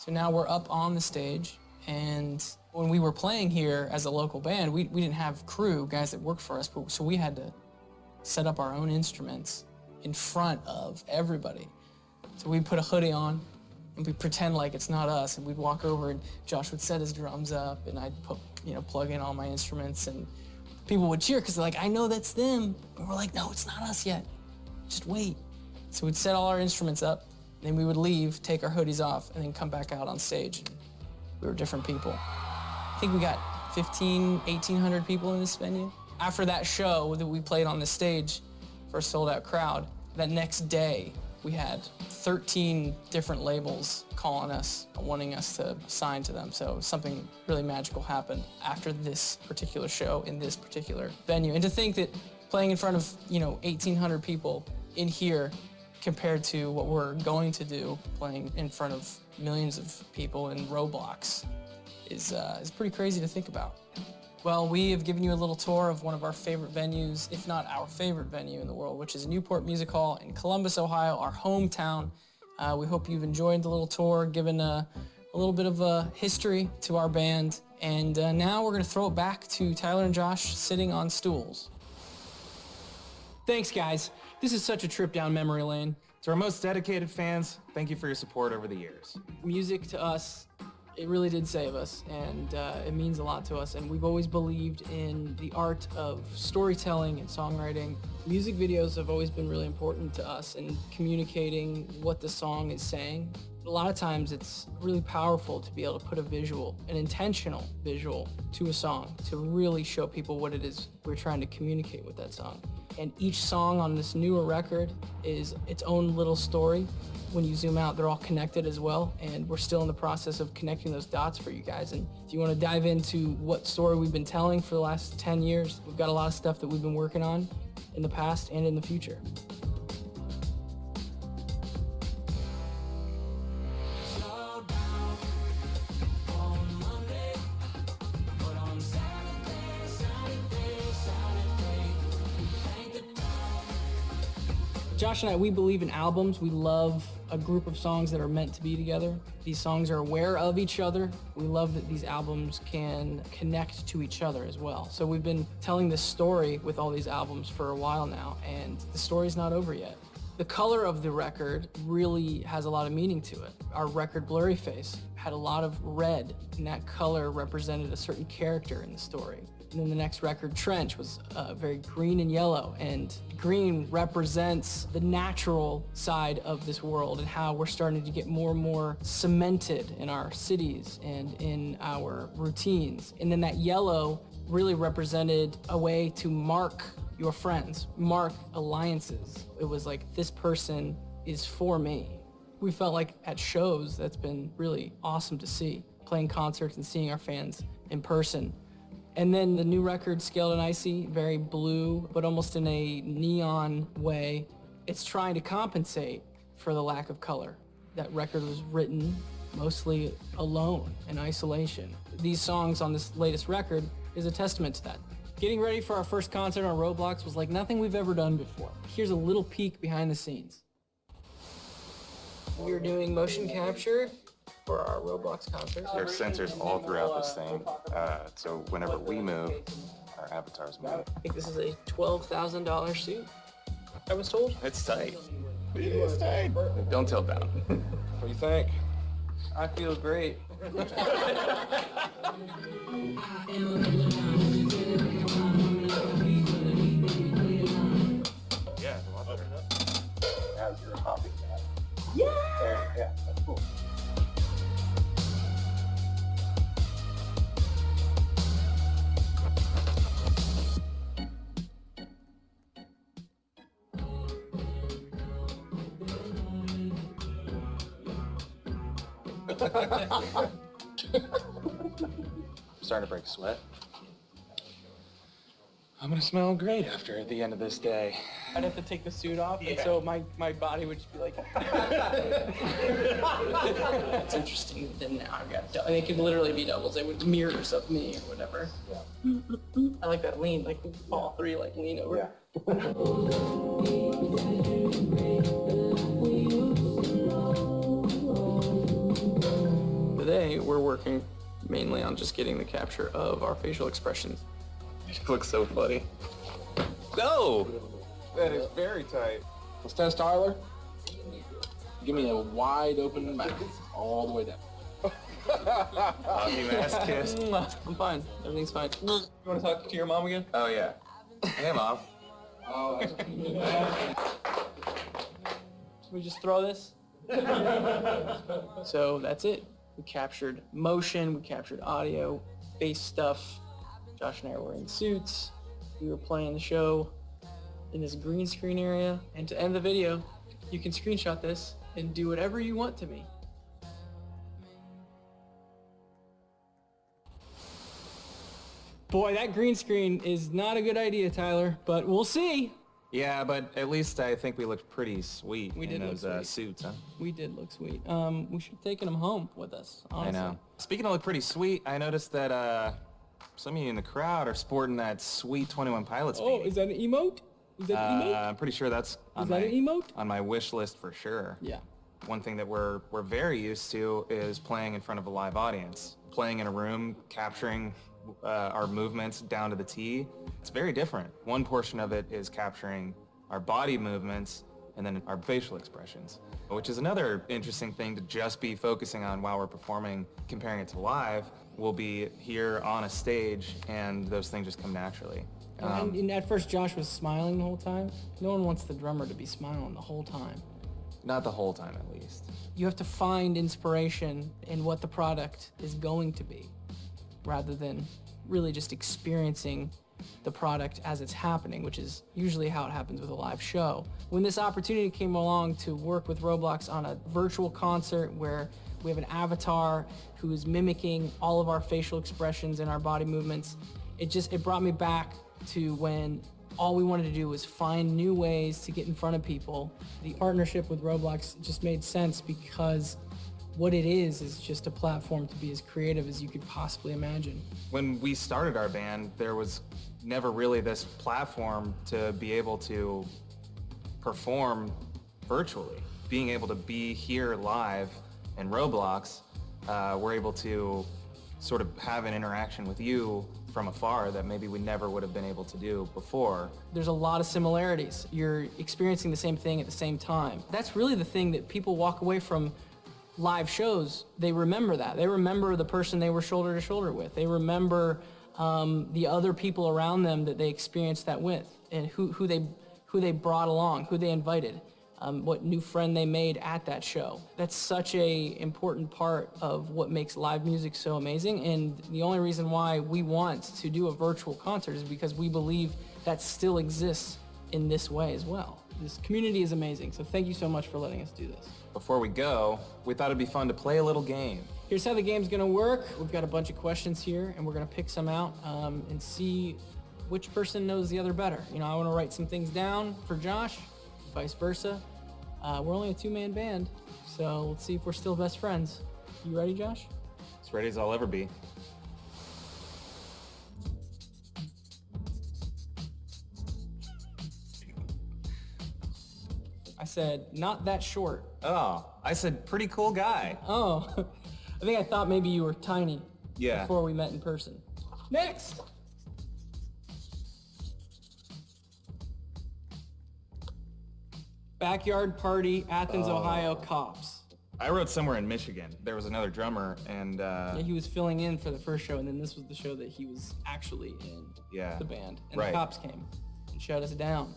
So now we're up on the stage, and when we were playing here as a local band, we didn't have crew, guys that worked for us, so we had to set up our own instruments in front of everybody. So we'd put a hoodie on, and we'd pretend like it's not us, and we'd walk over, and Josh would set his drums up, and I'd plug in all my instruments, and people would cheer, because they're like, I know that's them. And we're like, no, it's not us yet. Just wait. So we'd set all our instruments up, then we would leave, take our hoodies off, and then come back out on stage. And we were different people. I think we got 1,800 people in this venue. After that show that we played on the stage for a sold-out crowd, that next day, we had 13 different labels calling us, wanting us to sign to them. So something really magical happened after this particular show in this particular venue. And to think that playing in front of, 1,800 people in here compared to what we're going to do, playing in front of millions of people in Roblox, is pretty crazy to think about. Well, we have given you a little tour of one of our favorite venues, if not our favorite venue in the world, which is Newport Music Hall in Columbus, Ohio, our hometown. We hope you've enjoyed the little tour, given a little bit of a history to our band. And now we're going to throw it back to Tyler and Josh sitting on stools. Thanks, guys. This is such a trip down memory lane. To our most dedicated fans, thank you for your support over the years. Music to us, it really did save us, and it means a lot to us. And we've always believed in the art of storytelling and songwriting. Music videos have always been really important to us in communicating what the song is saying. A lot of times it's really powerful to be able to put a visual, an intentional visual, to a song to really show people what it is we're trying to communicate with that song. And each song on this newer record is its own little story. When you zoom out, they're all connected as well, and we're still in the process of connecting those dots for you guys. And if you want to dive into what story we've been telling for the last 10 years, we've got a lot of stuff that we've been working on in the past and in the future. Josh and I, we believe in albums. We love a group of songs that are meant to be together. These songs are aware of each other. We love that these albums can connect to each other as well. So we've been telling this story with all these albums for a while now, and the story's not over yet. The color of the record really has a lot of meaning to it. Our record, Blurry Face, had a lot of red, and that color represented a certain character in the story. And then the next record, Trench, was very green and yellow, and green represents the natural side of this world and how we're starting to get more and more cemented in our cities and in our routines. And then that yellow really represented a way to mark your friends, mark alliances. It was like, this person is for me. We felt like at shows, that's been really awesome to see, playing concerts and seeing our fans in person. And then the new record, Scaled and Icy, very blue, but almost in a neon way. It's trying to compensate for the lack of color. That record was written mostly alone, in isolation. These songs on this latest record is a testament to that. Getting ready for our first concert on Roblox was like nothing we've ever done before. Here's a little peek behind the scenes. We're doing motion capture for our Roblox concert. There are sensors all throughout this thing, so whenever we move, our avatars move. I think this is a $12,000 suit, I was told. It's tight. It is tight. Don't tilt down. What do you think? I feel great. Yeah, a lot better. How's your hobby? Yeah! Yeah, that's cool. I'm starting to break a sweat. I'm gonna smell great after the end of this day. I'd have to take the suit off, Yeah. and so my body would just be like... It's interesting that now I've got... I mean, it could literally be doubles. They would mirrors of me or whatever. Yeah. I like that lean, like all three like lean over. Yeah. working mainly on just getting the capture of our facial expressions. You look so funny. No! That is very tight. Let's test Tyler. Give me a wide open mouth all the way down. Hockey mask kiss. I'm fine. Everything's fine. You want to talk to your mom again? Oh, yeah. Hey, Mom. Oh, that's Should we just throw this? So that's it. We captured motion, we captured audio, bass stuff. Josh and I were in suits. We were playing the show in this green screen area. And to end the video, you can screenshot this and do whatever you want to me. Boy, that green screen is not a good idea, Tyler, but we'll see. Yeah, but at least I think we looked pretty sweet We in did look those sweet. suits, huh? We did look sweet. We should have taken them home with us, honestly. I know. Speaking of look pretty sweet, I noticed that some of you in the crowd are sporting that sweet 21 Pilots Oh, beanie. is that an emote? Is that an emote? I'm pretty sure that's Is that an emote? on my wish list for sure. Yeah. One thing that we're very used to is playing in front of a live audience. Playing in a room, capturing our movements down to the T. It's very different. One portion of it is capturing our body movements and then our facial expressions, which is another interesting thing to just be focusing on while we're performing. Comparing it to live, we'll be here on a stage and those things just come naturally. And at first Josh was smiling the whole time. No one wants the drummer to be smiling the whole time. Not the whole time, at least. You have to find inspiration in what the product is going to be, rather than really just experiencing the product as it's happening, which is usually how it happens with a live show. When this opportunity came along to work with Roblox on a virtual concert where we have an avatar who is mimicking all of our facial expressions and our body movements, it brought me back to when all we wanted to do was find new ways to get in front of people. The partnership with Roblox just made sense because what it is just a platform to be as creative as you could possibly imagine. When we started our band, there was never really this platform to be able to perform virtually. Being able to be here live in Roblox, we're able to sort of have an interaction with you from afar that maybe we never would have been able to do before. There's a lot of similarities. You're experiencing the same thing at the same time. That's really the thing that people walk away from live shows. They remember that. They remember the person they were shoulder to shoulder with. They remember the other people around them that they experienced that with, and who they brought along, who they invited, what new friend they made at that show. That's such a important part of what makes live music so amazing, and the only reason why we want to do a virtual concert is because we believe that still exists in this way as well. This community is amazing, so thank you so much for letting us do this. Before we go, we thought it'd be fun to play a little game. Here's how the game's gonna work. We've got a bunch of questions here, and we're gonna pick some out and see which person knows the other better. You know, I wanna write some things down for Josh, vice versa. We're only a two-man band, so let's see if we're still best friends. You ready, Josh? As ready as I'll ever be. I said, not that short. Oh, I said pretty cool guy. Oh, I think I thought maybe you were tiny Yeah. before we met in person. Next! Backyard party, Athens, Ohio, cops. I wrote somewhere in Michigan. There was another drummer and Yeah, he was filling in for the first show, and then this was the show that he was actually in Yeah. the band. And Right. the cops came and shut us down.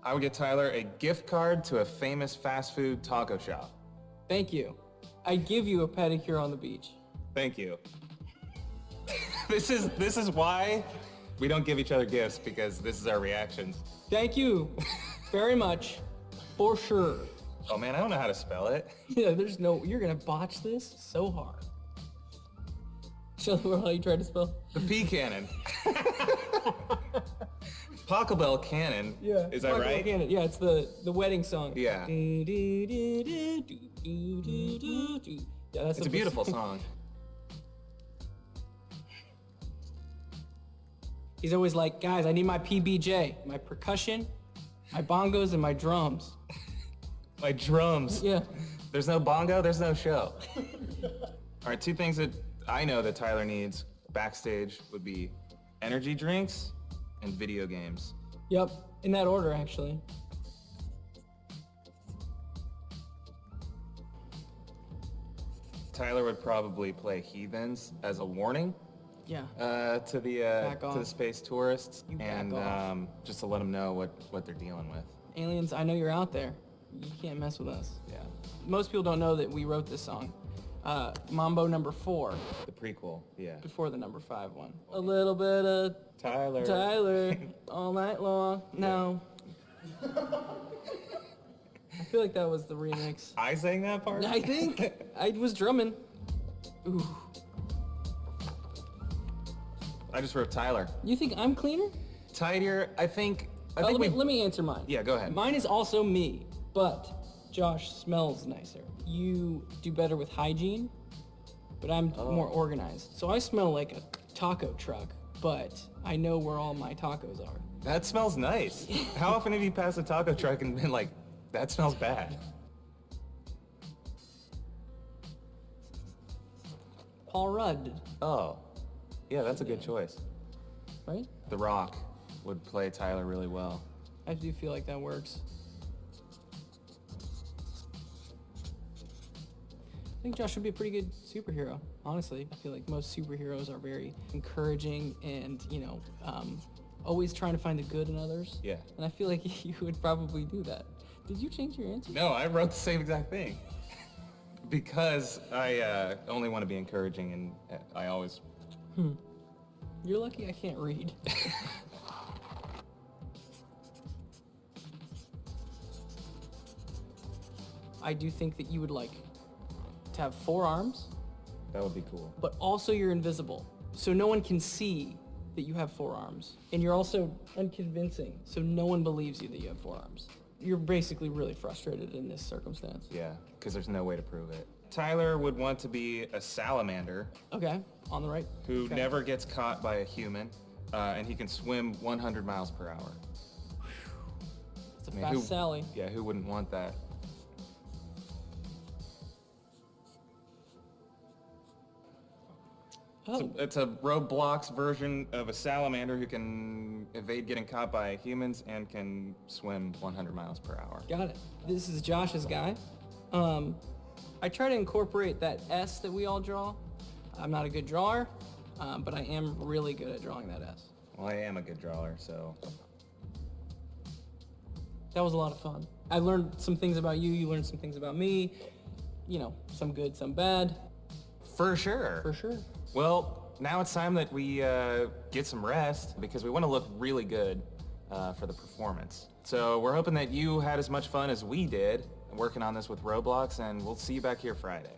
I would get Tyler a gift card to a famous fast food taco shop. Thank you. I give you a pedicure on the beach. Thank you. This is why we don't give each other gifts, because this is our reactions. Thank you very much, for sure. Oh man, I don't know how to spell it. Yeah, you're gonna botch this so hard. Show the world how you tried to spell. The P cannon. Taco Bell cannon. Yeah. Is that Fuck, right? Cannon. Yeah, it's the wedding song. Yeah. Yeah, that's It's a beautiful song. He's always like, guys, I need my PBJ, my percussion My bongos and my drums. My drums. Yeah. There's no bongo, there's no show. All right, 2 things that I know that Tyler needs backstage would be energy drinks and video games. Yep. In that order, actually. Tyler would probably play Heathens as a warning Yeah. to the Back to off. the space tourists, You back and off. just to let them know what they're dealing with. Aliens, I know you're out there. You can't mess with us. Yeah, Most people don't know that we wrote this song. Mambo number 4, the prequel. Yeah, before the number 5 one. A little bit of Tyler. Tyler all night long. No. I feel like that was the remix. I sang that part. I think I was drumming. Ooh. I just wrote Tyler. You think I'm cleaner? Tidier. I think Let me answer mine. Yeah, go ahead. Mine is also me, but Josh smells nicer. You do better with hygiene, but I'm more organized. So I smell like a taco truck, but I know where all my tacos are. That smells nice. How often have you passed a taco truck and been like, that smells bad? Paul Rudd, Oh, yeah, that's a good choice. right? The Rock would play Tyler really well. I do feel like that works. I think Josh would be a pretty good superhero, honestly. I feel like most superheroes are very encouraging and, always trying to find the good in others. Yeah. And I feel like you would probably do that. Did you change your answer? No, I wrote the same exact thing. Because I only want to be encouraging, and I always... You're lucky I can't read. I do think that you would like to have 4 arms, That would be cool. but also you're invisible. So no one can see that you have 4 arms. And you're also unconvincing, so no one believes you that you have 4 arms. You're basically really frustrated in this circumstance. Yeah, because there's no way to prove it. Tyler would want to be a salamander Okay, on the right. who Okay. never gets caught by a human, and he can swim 100 miles per hour. It's a I mean, fast Sally. Yeah, who wouldn't want that? Oh, It's a Roblox version of a salamander who can evade getting caught by humans and can swim 100 miles per hour. got it. This is Josh's guy. I try to incorporate that S that we all draw. I'm not a good drawer, but I am really good at drawing that S. Well, I am a good drawer, so... That was a lot of fun. I learned some things about you, you learned some things about me. Some good, some bad. For sure. For sure. Well, now it's time that we get some rest because we want to look really good for the performance. So we're hoping that you had as much fun as we did working on this with Roblox, and we'll see you back here Friday.